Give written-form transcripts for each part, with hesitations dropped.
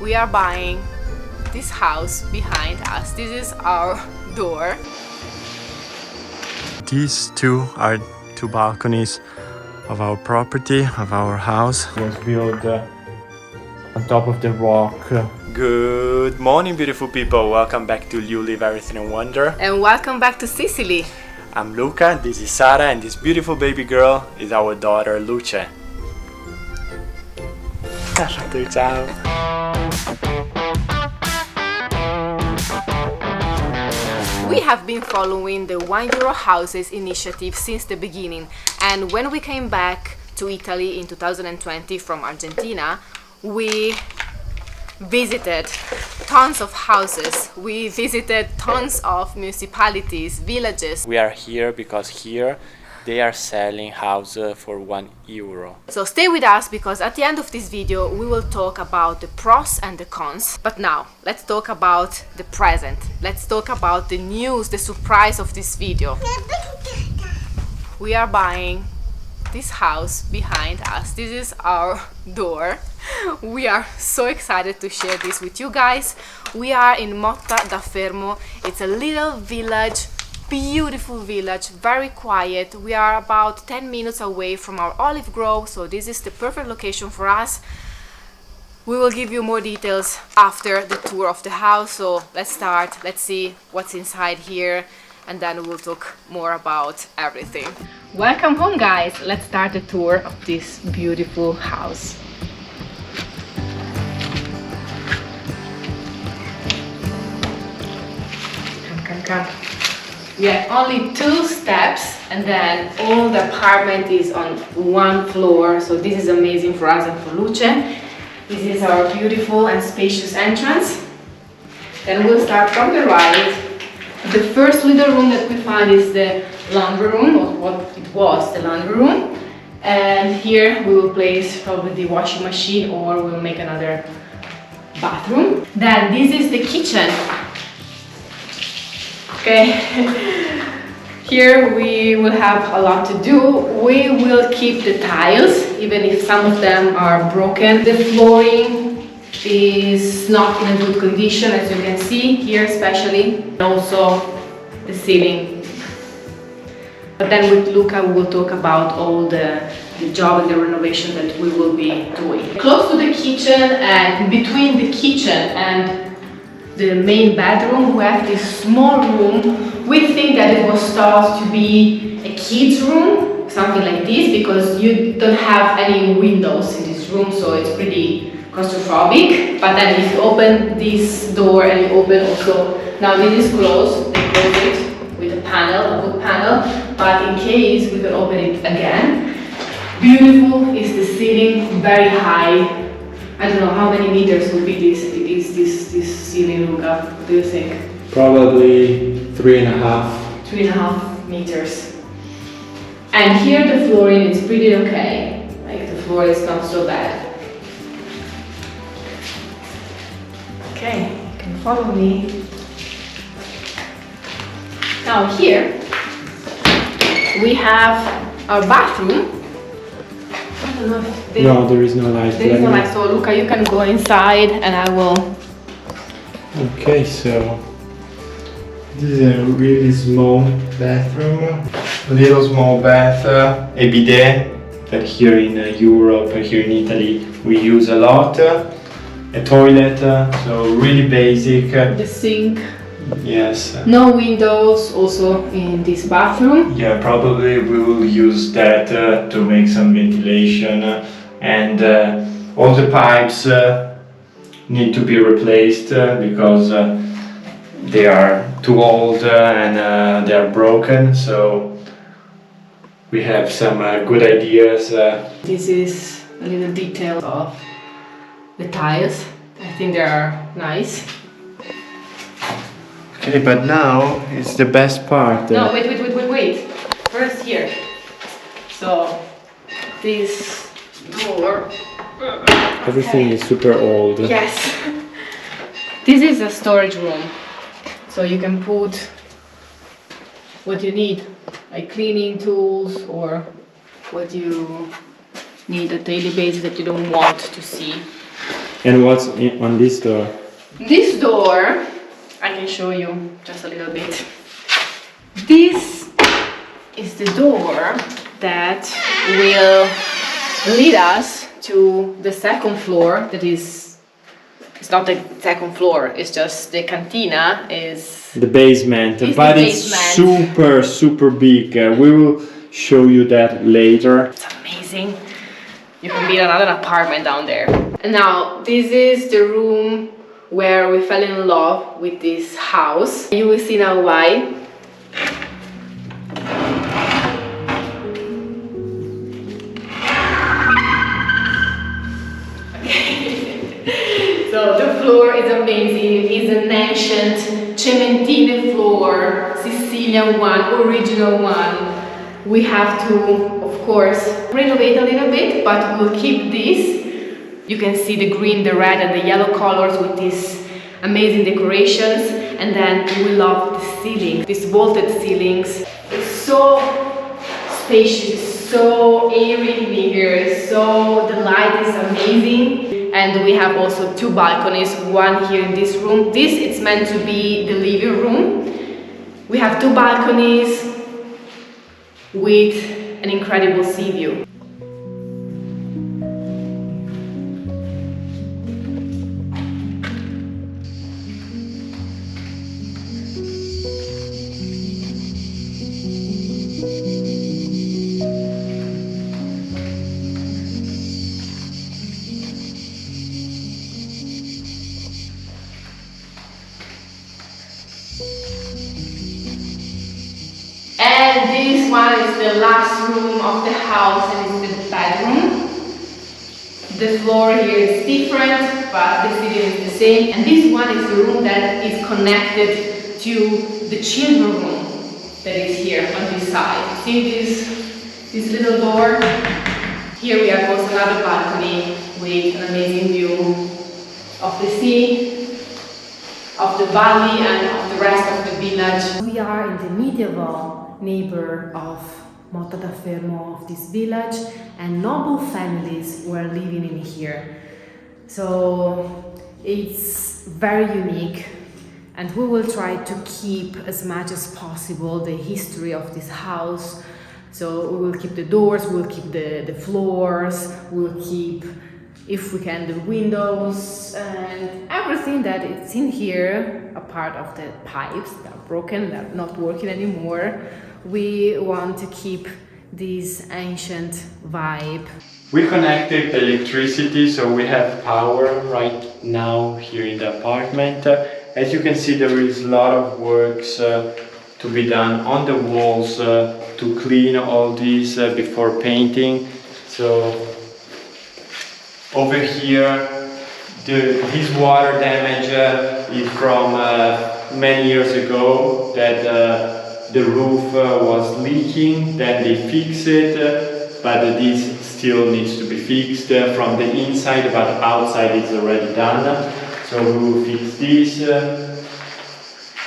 we are buying this house behind us. This is our door. These two are two balconies of our property, of our house. It was built on top of the rock. Good morning, beautiful people. Welcome back to You Leave Everything and Wonder. And welcome back to Sicily. I'm Luca, this is Sara, and this beautiful baby girl is our daughter Luce. Ciao. We have been following the €1 houses initiative since the beginning, and when we came back to Italy in 2020 from Argentina, we visited tons of houses, we visited tons of municipalities, villages. We are here because here they are selling houses for €1. So stay with us, because at the end of this video we will talk about the pros and the cons. But now let's talk about the present. Let's talk about the news, the surprise of this video. We are buying this house behind us. This is our door. We are so excited to share this with you guys. We are in Motta da Fermo. It's a little village, beautiful village, very quiet. We are about 10 minutes away from our olive grove, so this is the perfect location for us. We will give you more details after the tour of the house. So let's start, let's see what's inside here, and then we'll talk more about everything. Welcome home, guys. Let's start the tour of this beautiful house. Come. We have only 2 steps, and then all the apartment is on 1 floor, so this is amazing for us and for Luce. This is our beautiful and spacious entrance. Then we'll start from the right. The first little room that we find is the laundry room, or what it was, the laundry room. And here we will place probably the washing machine, or we'll make another bathroom. Then this is the kitchen. Okay, here we will have a lot to do. We will keep the tiles, even if some of them are broken. The flooring is not in a good condition, as you can see here especially, and also the ceiling. But then with Luca we will talk about all the job and the renovation that we will be doing. Close to the kitchen, and between the kitchen and the main bedroom, we have this small room. We think that it was thought to be a kid's room, something like this, because you don't have any windows in this room, so it's pretty claustrophobic. But then if you open this door and you open also, now this is closed, they close it with a panel, a wood panel, but in case we can open it again. Beautiful is the ceiling, very high. I don't know how many meters will be this ceiling, Luca. What do you think? Probably 3.5. 3.5 meters. And here the flooring is pretty okay. Like the floor is not so bad. Okay, you can follow me. Now here we have our bathroom. I don't know if No, there is no light. there is no light, so Luca, you can go inside and I will. Okay, so this is a really small bathroom. A little small bath, a bidet that here in Europe, here in Italy, we use a lot. A toilet, so really basic. The sink. Yes. No windows also in this bathroom. Yeah, probably we will use that to make some ventilation, and all the pipes need to be replaced because they are too old and they are broken, so we have some good ideas. This is a little detail of the tiles. I think they are nice. Okay, but now it's the best part. No, wait. First here. So this door. Everything is super old. Yes. This is a storage room. So you can put what you need, like cleaning tools or what you need on a daily basis that you don't want to see. And what's on this door? This door, I can show you just a little bit. This is the door that will lead us to the second floor. That is, it's not the second floor, it's just the cantina is the basement, but it's super big. We will show you that later. It's amazing. You can build another apartment down there. And now this is the room where we fell in love with this house. You will see now why. So the floor is amazing. It's an ancient cementine floor, Sicilian one, original one. We have to, of course, renovate a little bit, but we'll keep this. You can see the green, the red and the yellow colors with these amazing decorations. And then we love the ceiling, these vaulted ceilings. It's so spacious, so airy in here, so the light is amazing. And we have also two balconies, one here in this room. This is meant to be the living room. We have two balconies with an incredible sea view. And this one is the last room of the house and it's the bedroom. The floor here is different, but the ceiling is the same. And this one is the room that is connected to the children room that is here on this side. See this little door? Here we have also another balcony with an amazing view of the sea, of the valley and of the rest of the village. We are in the medieval neighbor of Motta da Fermo, of this village, and noble families were living in here. So it's very unique, and we will try to keep as much as possible the history of this house. So we will keep the doors, we'll keep the floors, we'll keep, if we can, the windows and everything that is in here, apart of the pipes that are broken, that are not working anymore. We want to keep this ancient vibe. We connected the electricity, so we have power right now here in the apartment. As you can see, there is a lot of works to be done on the walls to clean all these before painting. So over here, this water damage is from many years ago, that the roof was leaking, then they fixed it, but this still needs to be fixed from the inside, but outside it's already done. So we will fix this.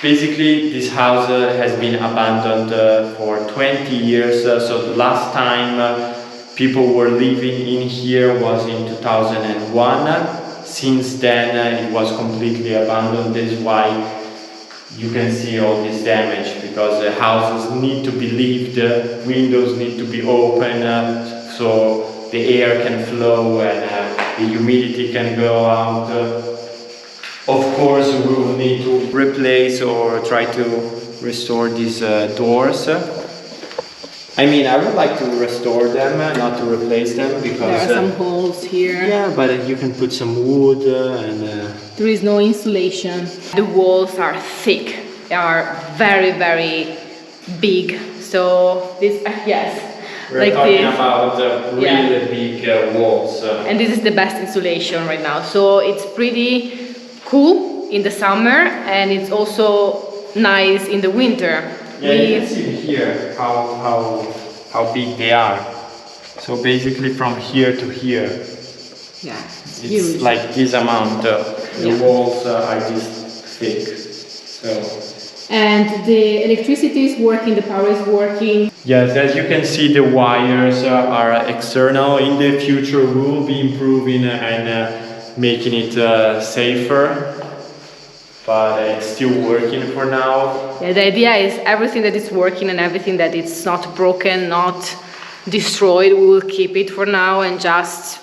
Basically, this house has been abandoned for 20 years, so the last time people were living in here was in 2001. Since then it was completely abandoned. This is why you can see all this damage, because the houses need to be lived, windows need to be open, so the air can flow and the humidity can go out. Of course, we will need to replace or try to restore these doors. I mean, I would like to restore them, not to replace them, because there are some holes here. Yeah, but you can put some wood and there is no insulation. The walls are thick. They are very, very big. So this, yes, we're like talking this. about really big walls. And this is the best insulation right now. So it's pretty cool in the summer, and it's also nice in the winter. Yeah, you can see here how big they are. So basically from here to here, yeah, it's huge. like this amount. The walls are this thick. So. And the electricity is working, the power is working. Yes, as you can see, the wires are external. In the future, we will be improving and making it safer, but it's still working for now. Yeah, the idea is everything that is working and everything that is not broken, not destroyed, we will keep it for now and just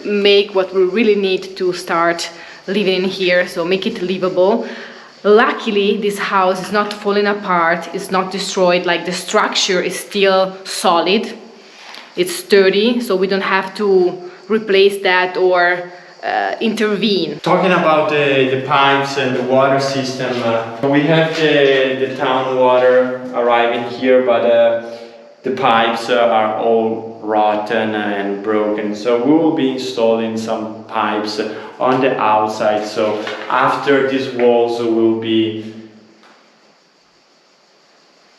make what we really need to start living in here, so make it livable. Luckily, this house is not falling apart, it's not destroyed, like the structure is still solid, it's sturdy, so we don't have to replace that or intervene. Talking about the pipes and the water system, we have the town water arriving here, but the pipes are all rotten and broken, so we will be installing some pipes on the outside, so after these walls will be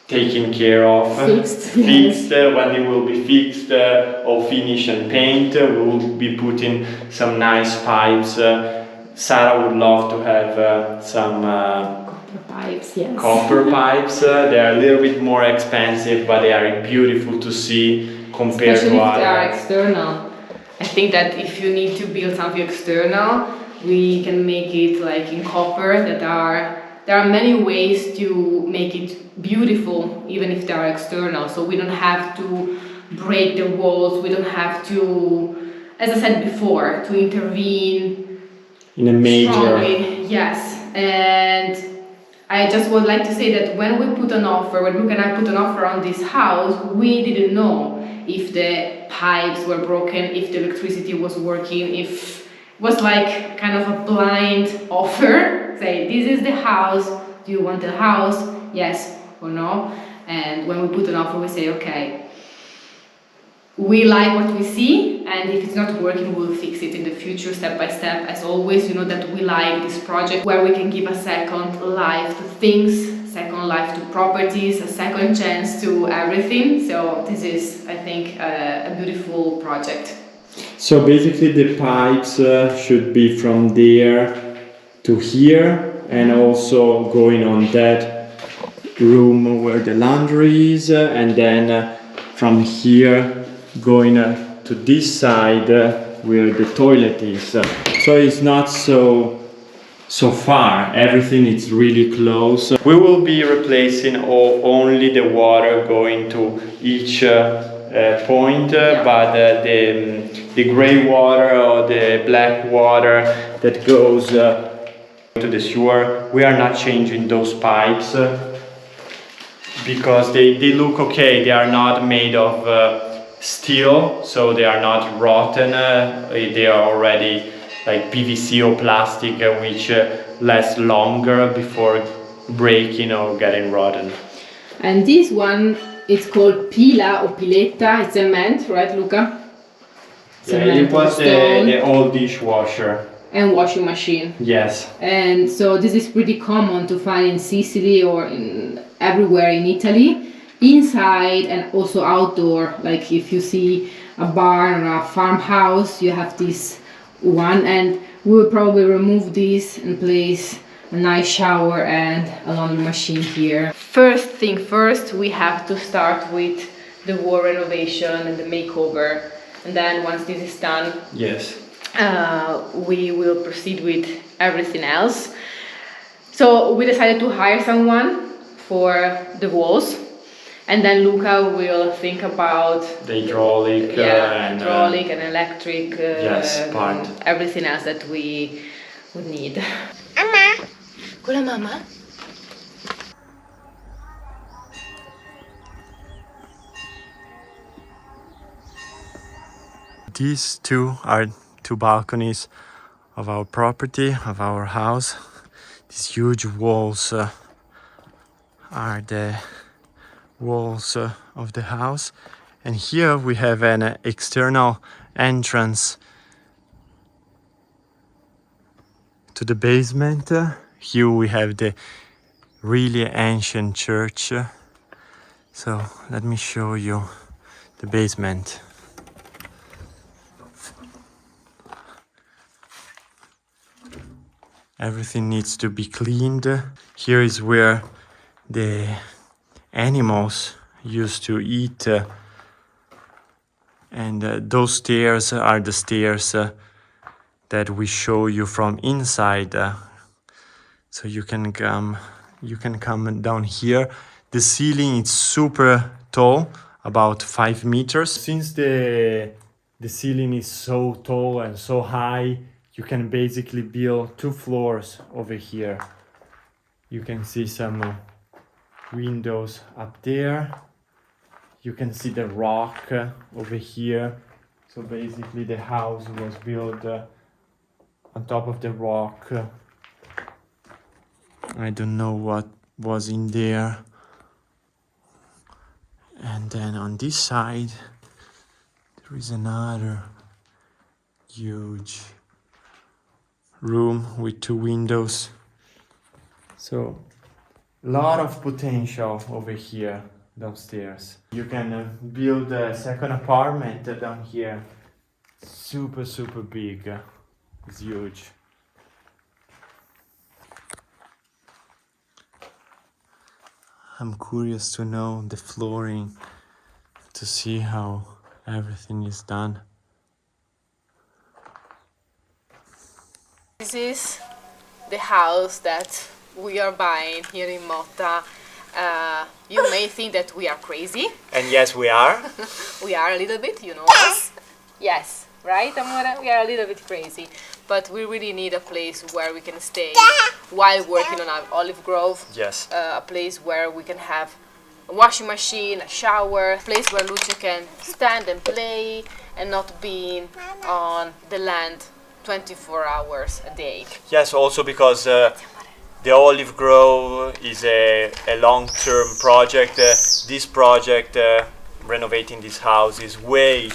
taken care of, fixed when they will be fixed or finished and paint, we will be putting some nice pipes. Sara would love to have some Pipes, yes. copper pipes. They are a little bit more expensive, but they are beautiful to see compared Especially to if they are other. external. I think that if you need to build something external, we can make it like in copper. There are many ways to make it beautiful, even if they are external. So we don't have to break the walls. We don't have to, as I said before, to intervene In a major. strongly. Yes, and I just would like to say that when we put an offer, when Luca and I put an offer on this house, we didn't know if the pipes were broken, if the electricity was working, if it was like kind of a blind offer. Say, this is the house, do you want the house? Yes or no? And when we put an offer, we say, okay, we like what we see, and if it's not working, we'll fix it in the future, step by step. As always, you know that we like this project where we can give a second life to things, second life to properties, a second chance to everything. So this is, I think, a beautiful project. So basically the pipes should be from there to here, and also going on that room where the laundry is, and then from here going to this side where the toilet is. So it's not so far, everything is really close. We will be replacing only the water going to each point, but the gray water or the black water that goes to the sewer, we are not changing those pipes because they look okay. They are not made of steel, so they are not rotten. They are already like PVC or plastic, which lasts longer before breaking or getting rotten. And this one, it's called pila or piletta. It's cement, right, Luca? Yeah, it was the old dishwasher. And washing machine. Yes. And so this is pretty common to find in Sicily or everywhere in Italy. Inside and also outdoor, like if you see a barn or a farmhouse, you have this one, and we will probably remove this and place a nice shower and a laundry machine here. First thing first, we have to start with the wall renovation and the makeover, and then once this is done, yes, we will proceed with everything else. So we decided to hire someone for the walls. And then Luca will think about the hydraulic, and hydraulic and electric, yes, part. Everything else that we would need. Mama, hola, mama. These two are two balconies of our property, of our house. These huge walls are the walls of the house, and here we have an external entrance to the basement. Here we have the really ancient church. So let me show you the basement. Everything needs to be cleaned. Here is where the animals used to eat, and those stairs are the stairs that we show you from inside. So you can come down here. The ceiling is super tall, about 5 meters. Since the ceiling is so tall and so high, you can basically build 2 floors over here. You can see some windows up there. You can see the rock over here. So basically the house was built on top of the rock. I don't know what was in there. And then on this side there is another huge room with 2 windows. So a lot of potential over here downstairs. You can build a second apartment down here. Super big. It's huge. I'm curious to know the flooring, to see how everything is done. This is the house that we are buying here in Motta. You may think that we are crazy. And yes, we are. We are a little bit, you know us. Yes, right, Amore? We are a little bit crazy. But we really need a place where we can stay while working on our olive grove. Yes. A place where we can have a washing machine, a shower, a place where Luce can stand and play and not be on the land 24 hours a day. Yes, also because the olive grove is a long-term project. This project, renovating this house, is way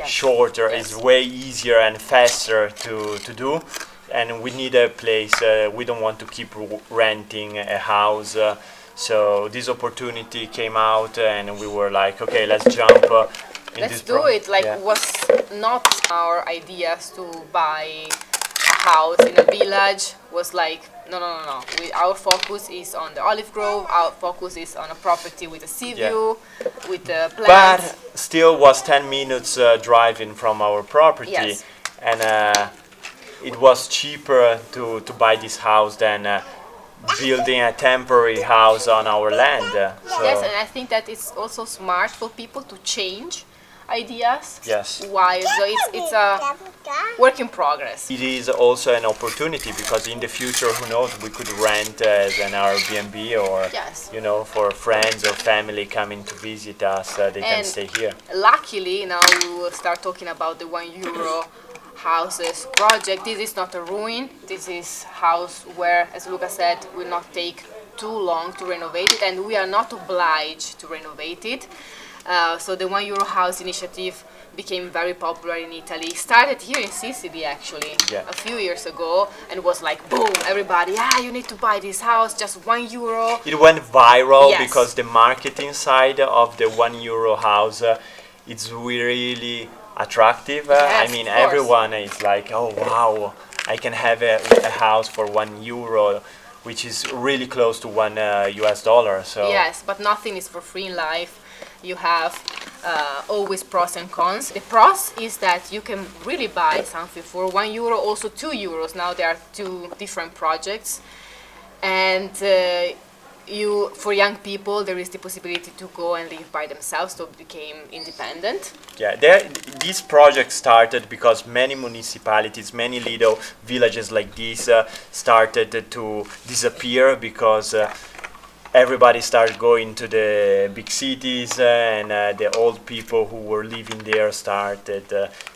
shorter, Yes. is way easier and faster to do. And we need a place, we don't want to keep renting a house. So this opportunity came out and we were like, okay, let's jump in Let's this do it. Like, yeah. was not our ideas to buy a house in a village. Was like, no. Our focus is on the olive grove. Our focus is on a property with a sea view, with the plants. But still was 10 minutes driving from our property. Yes. And it was cheaper to buy this house than building a temporary house on our land. So Yes, and I think that it's also smart for people to change ideas. Yes. Why? So it's a work in progress. it is also an opportunity because in the future, who knows, we could rent as an Airbnb or, Yes. you know, for friends or family coming to visit us, they can And stay here. Luckily, now we will start talking about the €1 houses project. This is not a ruin. This is house where, as Luca said, will not take too long to renovate it, and we are not obliged to renovate it. So the €1 house initiative became very popular in Italy. Started here in Sicily actually a few years ago, and was like boom, everybody, you need to buy this house, just €1. It went viral Yes. because the marketing side of the €1 house it's really attractive. Yes, I mean, of course. everyone is like, oh wow, I can have a house for €1, which is really close to $1 So Yes, but nothing is for free in life. You have always pros and cons. The pros is that you can really buy something for €1, also €2. Now there are 2 different projects, and for young people there is the possibility to go and live by themselves, to become independent. yeah, this project started because many municipalities, many little villages like this started to disappear because everybody started going to the big cities and the old people who were living there started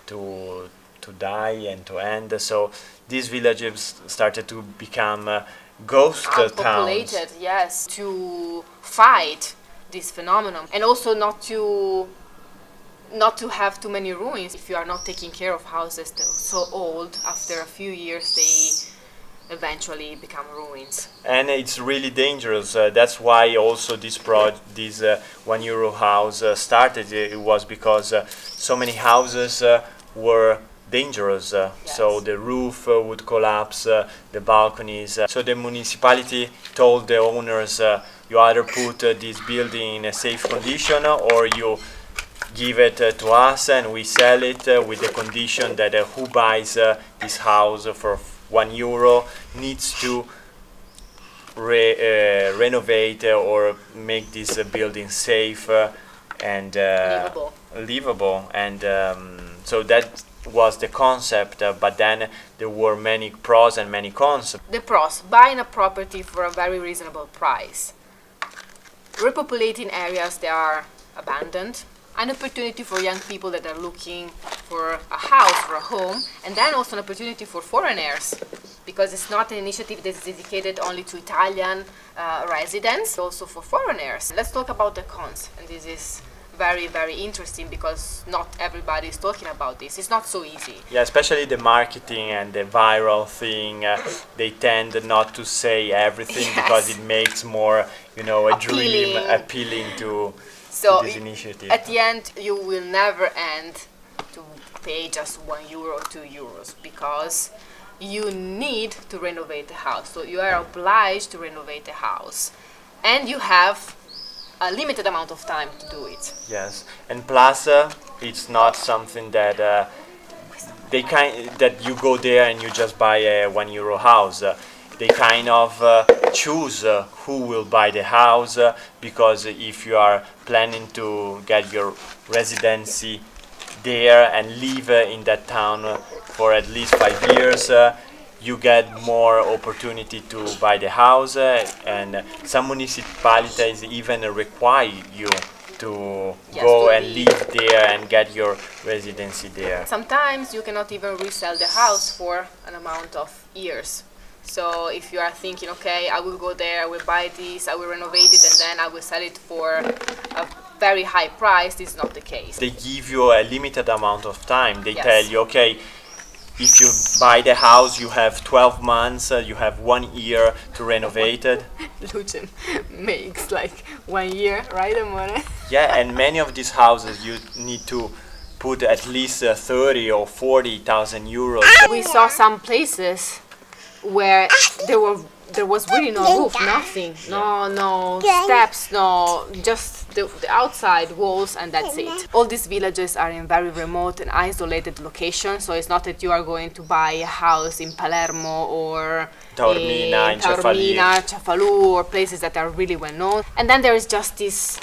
to die and to end. So these villages started to become ghost towns. Unpopulated, yes, to fight this phenomenon, and also not to have too many ruins. If you are not taking care of houses that are so old, after a few years they eventually become ruins. And it's really dangerous. That's why also this €1 house started. It was because so many houses were dangerous. So the roof would collapse, the balconies. So the municipality told the owners, you either put this building in a safe condition or you give it to us and we sell it with the condition that who buys this house for €1 needs to renovate or make this building safe and livable. And so that was the concept, but then there were many pros and many cons. The pros: buying a property for a very reasonable price, repopulating areas that are abandoned, an opportunity for young people that are looking for a house, for a home, and then also an opportunity for foreigners, because it's not an initiative that is dedicated only to Italian residents, also for foreigners. Let's talk about the cons, and this is very, very interesting because not everybody is talking about this. It's not so easy. Yeah, especially the marketing and the viral thing. They tend not to say everything because it makes more, a dream appealing to this initiative. At the end, you will never end to pay just €1 or €2 because you need to renovate the house. So you are obliged to renovate the house, and you have a limited amount of time to do it. Yes, and plus it's not something that that you go there and you just buy a €1 house. They kind of choose who will buy the house because if you are planning to get your residency there and live in that town for at least 5 years, you get more opportunity to buy the house, and some municipalities even require you to go and live there and get your residency there. Sometimes you cannot even resell the house for an amount of years. So if you are thinking, okay, I will go there, I will buy this, I will renovate it, and then I will sell it for a very high price, this is not the case. They give you a limited amount of time. They tell you, okay, if you buy the house, you have 12 months, you have 1 year to renovate it. Luce makes like 1 year, right, amore? Yeah, and many of these houses you need to put at least 30 or 40,000 euros. We saw some places where there was really no roof, nothing, no steps, no, just the outside walls, and that's it. All these villages are in very remote and isolated locations, so it's not that you are going to buy a house in Palermo or Taormina, in Cefalù, or places that are really well known. And then there is just this,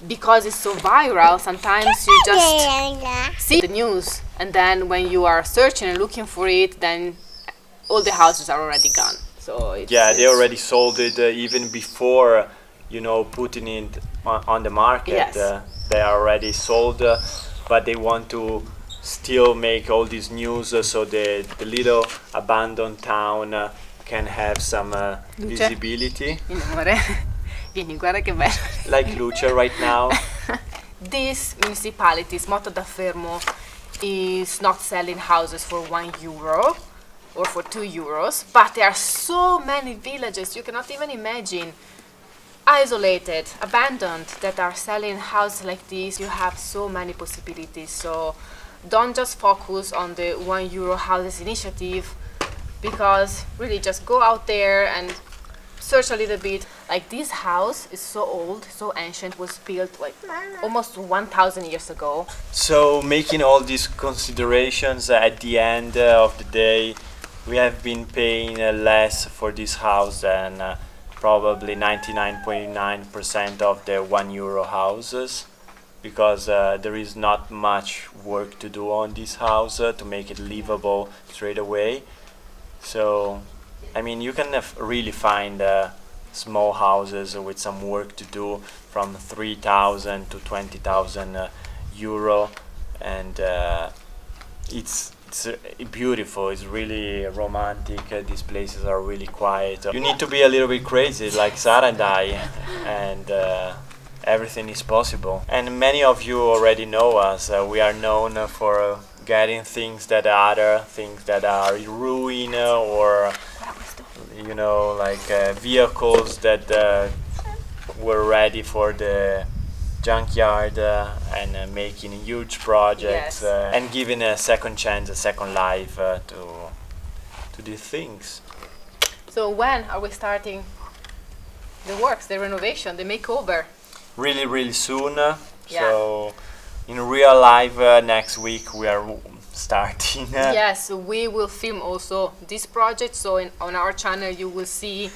because it's so viral, sometimes you just see the news, and then when you are searching and looking for it, then all the houses are already gone. So they already sold it even before, putting it on the market. Yes. They are already sold, but they want to still make all this news so the little abandoned town can have some visibility. Vieni, guarda che bello. Like Luce right now. These municipalities, Motta da Fermo, is not selling houses for €1 or for €2, but there are so many villages, you cannot even imagine, isolated, abandoned, that are selling houses like this. You have so many possibilities, so don't just focus on the €1 houses initiative, because really just go out there and search a little bit. Like, this house is so old, so ancient, was built like almost 1,000 years ago. So making all these considerations, at the end of the day we have been paying less for this house than probably 99.9% of the €1 houses, because there is not much work to do on this house to make it livable straight away. So I mean, you can really find small houses with some work to do from 3,000 to 20,000 euro, and it's beautiful. It's really romantic. These places are really quiet. You need to be a little bit crazy, like Sara and I, and everything is possible. And many of you already know us. We are known for getting things that are in ruin, or like vehicles that were ready for the junkyard, and making huge projects, and giving a second chance, a second life to these things. So when are we starting the works, the renovation, the makeover? Really soon. So in real life next week we are starting. Yes, we will film also this project, so on our channel you will see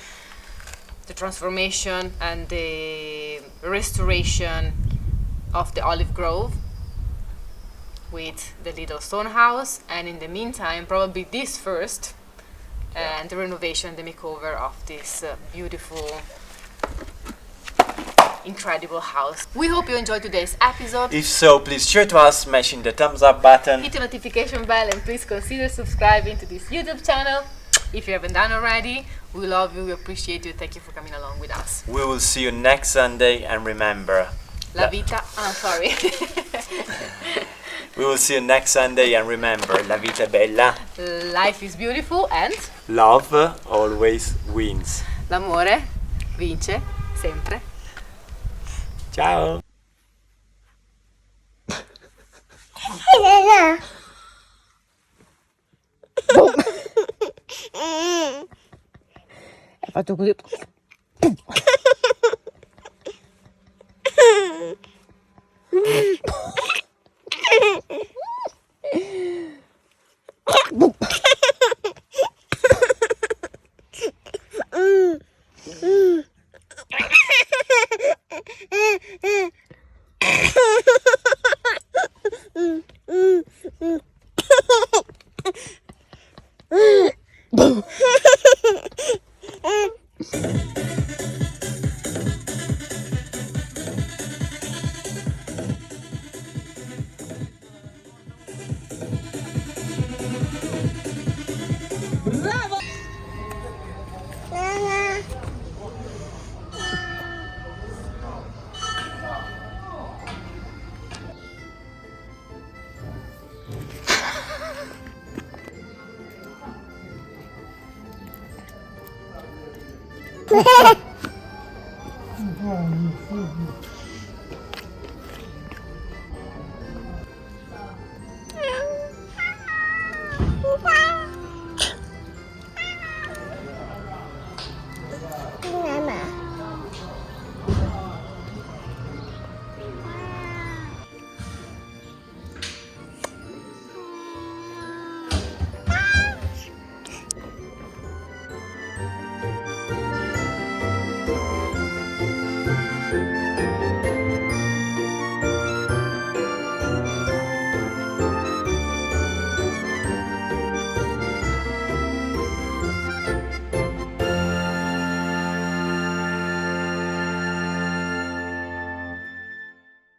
the transformation and the restoration of the olive grove with the little stone house, and in the meantime probably this first and the renovation, the makeover of this beautiful, incredible house. We hope you enjoyed today's episode. If so, please share to us, smashing the thumbs up button. Hit the notification bell and please consider subscribing to this YouTube channel if you haven't done already. We love you, we appreciate you, thank you for coming along with us. We will see you next Sunday, and remember, La vita, sorry. we will see you next Sunday, and remember, la vita è bella. Life is beautiful and Love always wins. l'amore vince sempre. Ciao. Hai fatto così.